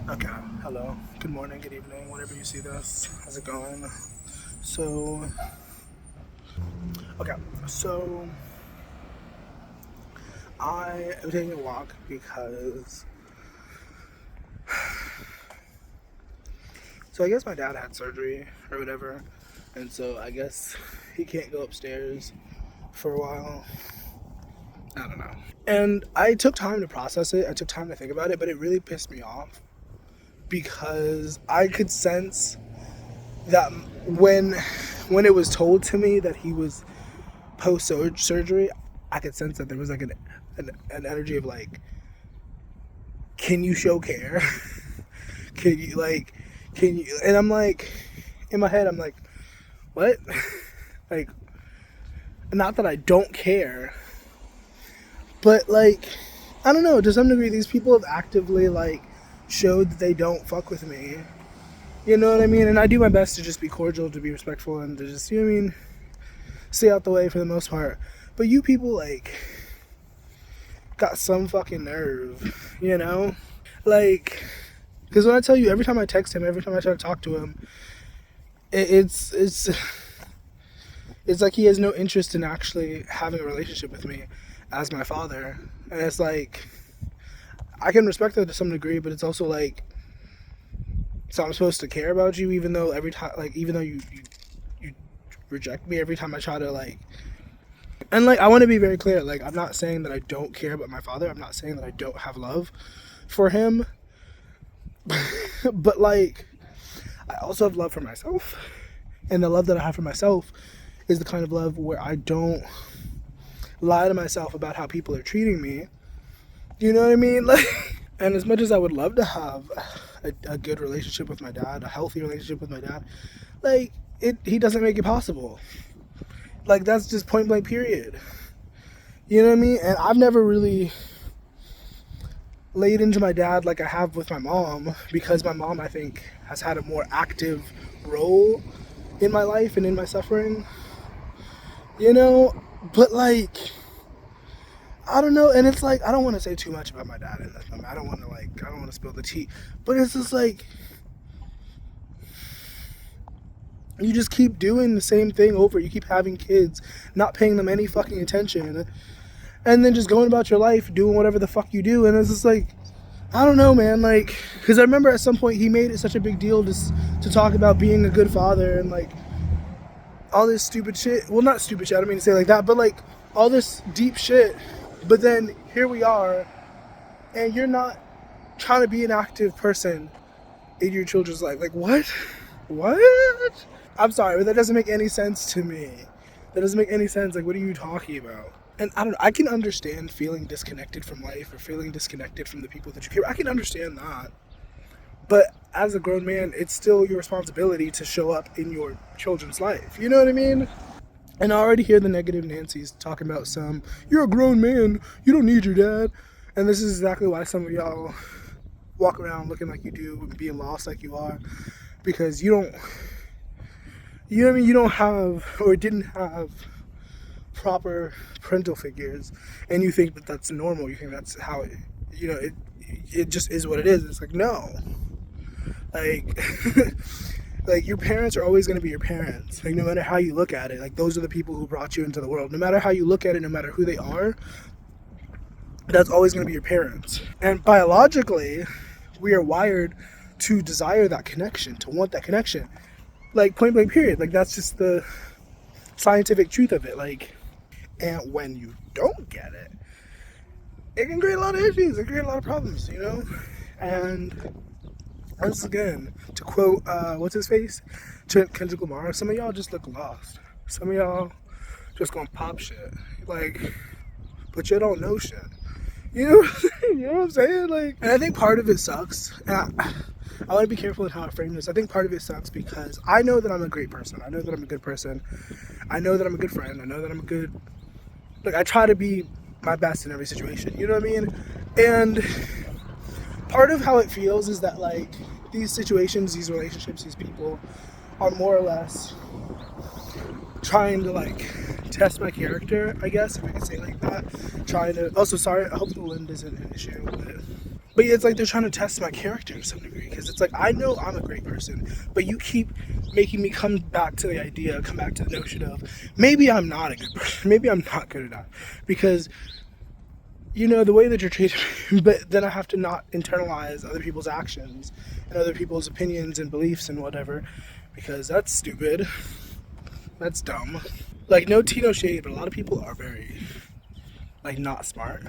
Okay, hello, good morning, good evening, whenever you see this. How's it going? So, okay, so I am taking a walk because, so I guess my dad had surgery or whatever, and so I guess he can't go upstairs for a while. I don't know. And I took time to process it, I took time to think about it, but it really pissed me off because I could sense that when it was told to me that he was post surgery, I could sense that there was like an energy of like, can you show care? can you like, can you? And I'm like, in my head, I'm like, what? Like, not that I don't care, but like, I don't know. To some degree, these people have actively like showed that they don't fuck with me. You know what I mean? And I do my best to just be cordial, to be respectful, and to just, you know what I mean, stay out the way for the most part. But you people like got some fucking nerve, you know? Like, because when I tell you, every time I text him, every time I try to talk to him, it's it's like he has no interest in actually having a relationship with me as my father. And it's like, I can respect that to some degree, but it's also like, so I'm supposed to care about you even though every time, like, even though you reject me every time I try to like, and like, I want to be very clear, like, I'm not saying that I don't care about my father, I'm not saying that I don't have love for him, but like, I also have love for myself, and the love that I have for myself is the kind of love where I don't lie to myself about how people are treating me. You know what I mean? Like, and as much as I would love to have a good relationship with my dad, a healthy relationship with my dad, like, he doesn't make it possible. Like, that's just point blank period. You know what I mean? And I've never really laid into my dad like I have with my mom, because my mom, I think, has had a more active role in my life and in my suffering, you know? But like, I don't know, and it's like, I don't want to say too much about my dad in this moment. I don't want to spill the tea, but it's just like, you just keep doing the same thing over. You keep having kids, not paying them any fucking attention, and then just going about your life doing whatever the fuck you do. And it's just like, I don't know, man. Like, because I remember at some point he made it such a big deal to talk about being a good father and like all this stupid shit. Well, not stupid shit, I don't mean to say it like that, but like all this deep shit. But then here we are, and you're not trying to be an active person in your children's life. Like, what? What? I'm sorry, but that doesn't make any sense to me. That doesn't make any sense. Like, what are you talking about? And I don't know, I can understand feeling disconnected from life or feeling disconnected from the people that you care. I can understand that. But as a grown man, it's still your responsibility to show up in your children's life. You know what I mean? And I already hear the negative Nancy's talking about you're a grown man, you don't need your dad. And this is exactly why some of y'all walk around looking like you do and being lost like you are. Because you don't, you know what I mean? You don't have, or didn't have, proper parental figures, and you think that that's normal. You think that's how it, you know, it just is what it is. It's like, no, like, like, your parents are always going to be your parents. Like, no matter how you look at it, like, those are the people who brought you into the world. No matter how you look at it, no matter who they are, that's always going to be your parents. And biologically, we are wired to desire that connection, to want that connection. Like, point blank period. Like, that's just the scientific truth of it. Like, and when you don't get it, it can create a lot of issues. It can create a lot of problems, you know? And once again, to quote, what's his face? Kendrick Lamar, some of y'all just look lost. Some of y'all just gonna pop shit. Like, but you don't know shit. You know, you know what I'm saying? Like, and I think part of it sucks. And I want to be careful in how I frame this. I think part of it sucks because I know that I'm a great person. I know that I'm a good person. I know that I'm a good friend. I know that I'm a good, like, I try to be my best in every situation. You know what I mean? And part of how it feels is that, like, these situations, these relationships, these people are more or less trying to, like, test my character, I guess, if I could say it like that. Trying to, also, sorry, I hope the wind isn't an issue, But it's like they're trying to test my character to some degree, because it's like, I know I'm a great person, but you keep making me come back to the notion of maybe I'm not a good person, maybe I'm not good enough, because you know, the way that you're treating me, but then I have to not internalize other people's actions and other people's opinions and beliefs and whatever, because that's stupid. That's dumb. Like, no tea, no shade, but a lot of people are very, like, not smart.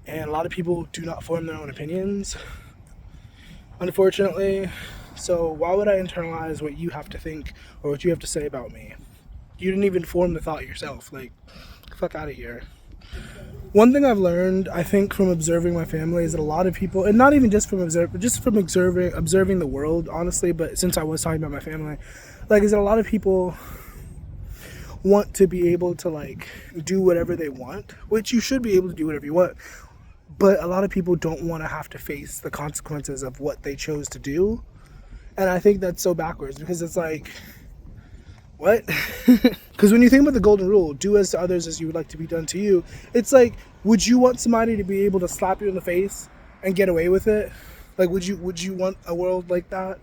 And a lot of people do not form their own opinions, unfortunately. So why would I internalize what you have to think or what you have to say about me? You didn't even form the thought yourself. Like, fuck out of here. One thing I've learned, I think, from observing my family is that a lot of people, and not even just from observing the world, honestly, but since I was talking about my family, like, is that a lot of people want to be able to, like, do whatever they want, which you should be able to do whatever you want, but a lot of people don't want to have to face the consequences of what they chose to do, and I think that's so backwards, because it's like, what? Because when you think about the golden rule, do as to others as you would like to be done to you, it's like, would you want somebody to be able to slap you in the face and get away with it? Like, would you want a world like that?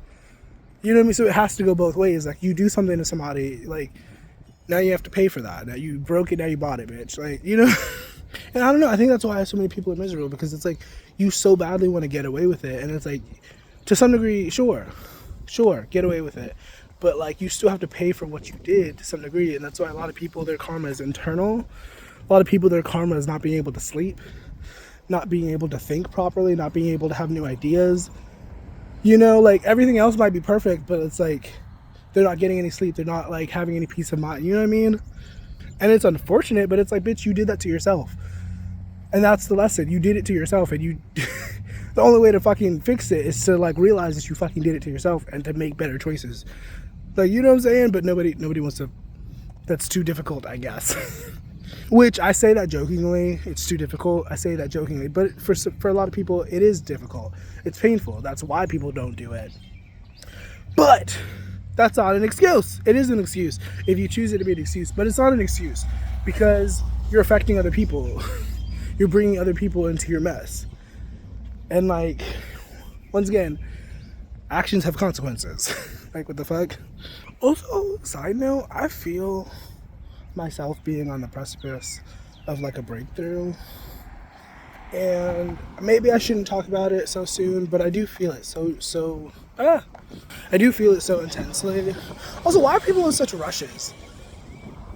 You know what I mean? So it has to go both ways. Like, you do something to somebody, like, now you have to pay for that. Now you broke it, now you bought it, bitch. Like, you know? And I don't know, I think that's why so many people are miserable, because it's like, you so badly want to get away with it, and it's like, to some degree, sure, get away with it. But, like, you still have to pay for what you did to some degree, and that's why a lot of people, their karma is internal. A lot of people, their karma is not being able to sleep, not being able to think properly, not being able to have new ideas. You know, like, everything else might be perfect, but it's like, they're not getting any sleep. They're not, like, having any peace of mind. You know what I mean? And it's unfortunate, but it's like, bitch, you did that to yourself. And that's the lesson. You did it to yourself, and you... the only way to fucking fix it is to, like, realize that you fucking did it to yourself and to make better choices. Like, you know what I'm saying? But nobody wants to. That's too difficult, I guess. Which, I say that jokingly. It's too difficult. I say that jokingly. But for a lot of people, it is difficult. It's painful. That's why people don't do it. But that's not an excuse. It is an excuse if you choose it to be an excuse. But it's not an excuse, because you're affecting other people. You're bringing other people into your mess. And, like, once again, actions have consequences. Like, what the fuck? Also, side note, I feel myself being on the precipice of, like, a breakthrough. And maybe I shouldn't talk about it so soon, but I do feel it I do feel it so intensely. Also, why are people in such rushes?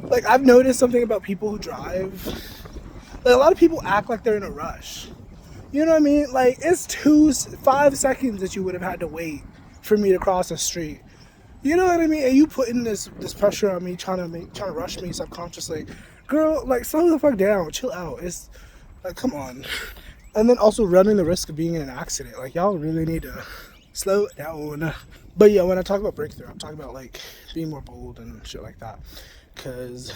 Like, I've noticed something about people who drive. Like, a lot of people act like they're in a rush. You know what I mean? Like, it's 5 seconds that you would have had to wait for me to cross the street. You know what I mean? And you putting this pressure on me, trying to rush me subconsciously. Girl, like, slow the fuck down, chill out. It's like, come on. And then also running the risk of being in an accident. Like, y'all really need to slow down. But yeah, when I talk about breakthrough, I'm talking about, like, being more bold and shit like that. Because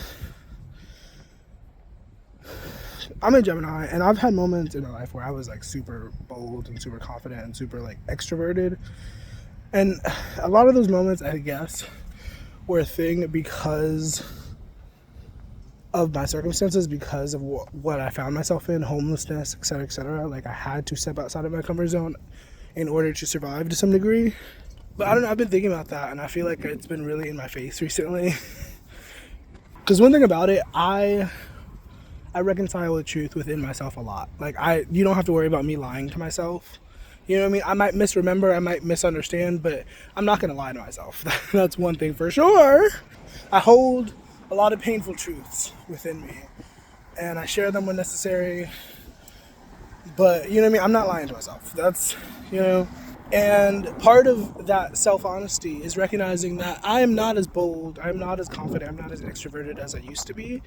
I'm a Gemini, and I've had moments in my life where I was, like, super bold and super confident and super, like, extroverted. And a lot of those moments, I guess, were a thing because of my circumstances, because of what I found myself in, homelessness, etc., etc. Like, I had to step outside of my comfort zone in order to survive to some degree. But I don't know, I've been thinking about that, and I feel like it's been really in my face recently. Because one thing about it, I reconcile the truth within myself a lot. Like, you don't have to worry about me lying to myself. You know what I mean? I might misremember, I might misunderstand, but I'm not going to lie to myself. That's one thing for sure. I hold a lot of painful truths within me, and I share them when necessary. But, you know what I mean? I'm not lying to myself. That's, you know. And part of that self-honesty is recognizing that I am not as bold, I'm not as confident, I'm not as extroverted as I used to be.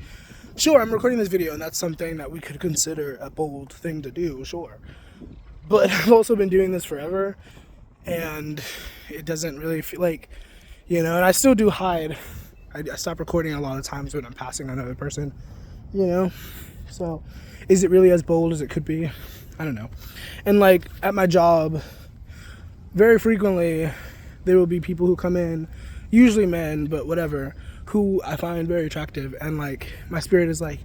Sure, I'm recording this video, and that's something that we could consider a bold thing to do, sure. But I've also been doing this forever, and it doesn't really feel like, you know, and I still do hide. I stop recording a lot of times when I'm passing another person, you know. So, is it really as bold as it could be? I don't know. And, like, at my job, very frequently, there will be people who come in, usually men, but whatever, who I find very attractive, and, like, my spirit is like,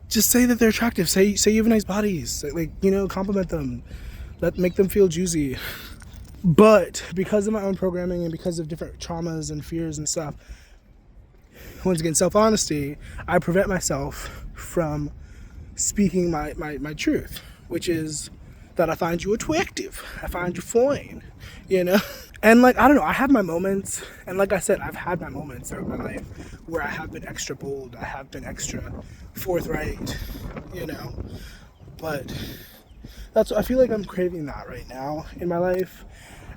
just say that they're attractive. Say you have nice bodies. Like, you know, compliment them. Make them feel juicy. But because of my own programming and because of different traumas and fears and stuff, once again, self-honesty, I prevent myself from speaking my truth, which is that I find you attractive. I find you fine, you know? And like, I don't know, I have my moments. And like I said, I've had my moments throughout my life where I have been extra bold. I have been extra forthright, you know? But I feel like I'm craving that right now in my life.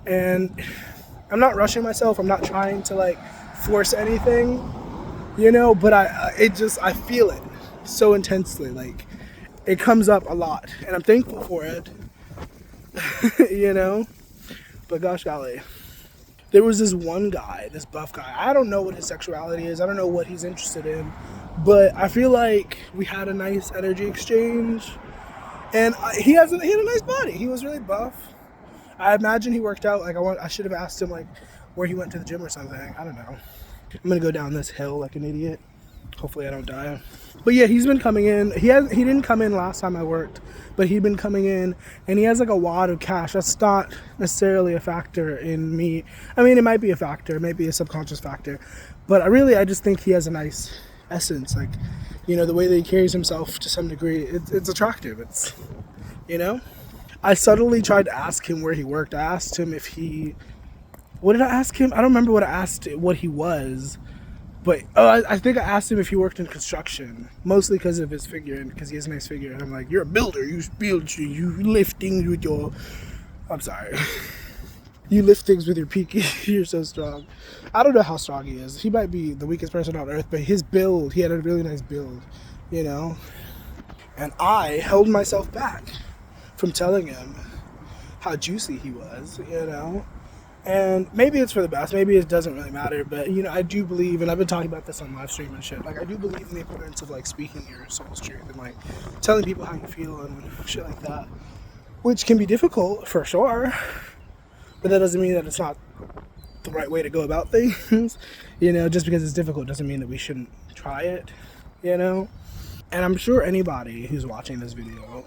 And I'm not rushing myself. I'm not trying to like force anything, you know? But I feel it so intensely. Like, it comes up a lot. And I'm thankful for it. You know, but gosh golly, there was this one guy, this buff guy. I don't know what his sexuality is. I don't know what he's interested in, but I feel like we had a nice energy exchange, and he had a nice body. He was really buff. I imagine he worked out. Like, I should have asked him like where he went to the gym or something. I don't know. I'm gonna go down this hill like an idiot. Hopefully I don't die. But yeah, he's been coming in. He didn't come in last time I worked, but he'd been coming in, and he has like a wad of cash. That's not necessarily a factor in me. I mean, it might be a factor, it might be a subconscious factor, but I just think he has a nice essence. Like, you know, the way that he carries himself to some degree, it's attractive. It's, you know, I subtly tried to ask him where he worked. I asked him what did I ask him? I don't remember what he was. But I think I asked him if he worked in construction, mostly because of his figure and because he has a nice figure. And I'm like, you're a builder. You build, you lift things with your. I'm sorry. You lift things with your pinky. You're so strong. I don't know how strong he is. He might be the weakest person on earth, but his build, he had a really nice build, you know. And I held myself back from telling him how juicy he was, you know. And maybe it's for the best, maybe it doesn't really matter, but, you know, I do believe, and I've been talking about this on live stream and shit, like, I do believe in the importance of, like, speaking your soul's truth and, like, telling people how you feel and shit like that, which can be difficult, for sure, but that doesn't mean that it's not the right way to go about things, you know. Just because it's difficult doesn't mean that we shouldn't try it, you know. And I'm sure anybody who's watching this video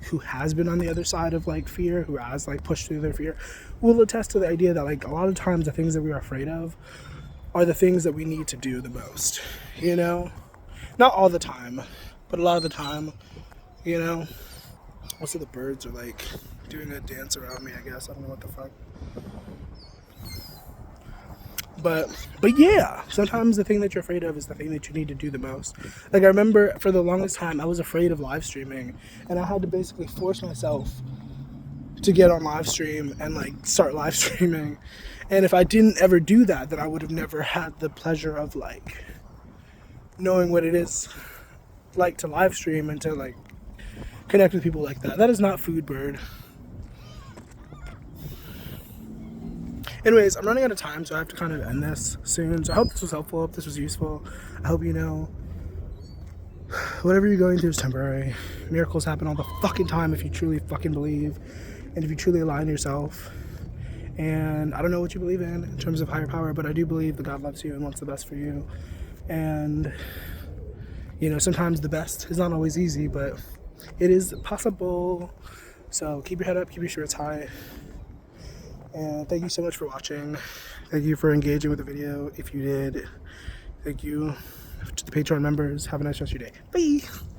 who has been on the other side of like fear, who has like pushed through their fear, will attest to the idea that like a lot of times the things that we are afraid of are the things that we need to do the most, you know. Not all the time, but a lot of the time, you know. Also, the birds are like doing a dance around me, I guess. I don't know what the fuck. But yeah, sometimes the thing that you're afraid of is the thing that you need to do the most. Like, I remember for the longest time I was afraid of live streaming, and I had to basically force myself to get on live stream and like start live streaming. And if I didn't ever do that, then I would have never had the pleasure of like knowing what it is like to live stream and to like connect with people like that. That is not food, bird. Anyways, I'm running out of time, so I have to kind of end this soon. So I hope this was helpful. I hope this was useful. I hope you know whatever you're going through is temporary. Miracles happen all the fucking time if you truly fucking believe and if you truly align yourself. And I don't know what you believe in terms of higher power, but I do believe that God loves you and wants the best for you. And, you know, sometimes the best is not always easy, but it is possible. So keep your head up, keep your spirits high. And thank you so much for watching. Thank you for engaging with the video if you did. Thank you to the Patreon members. Have a nice rest of your day. Bye.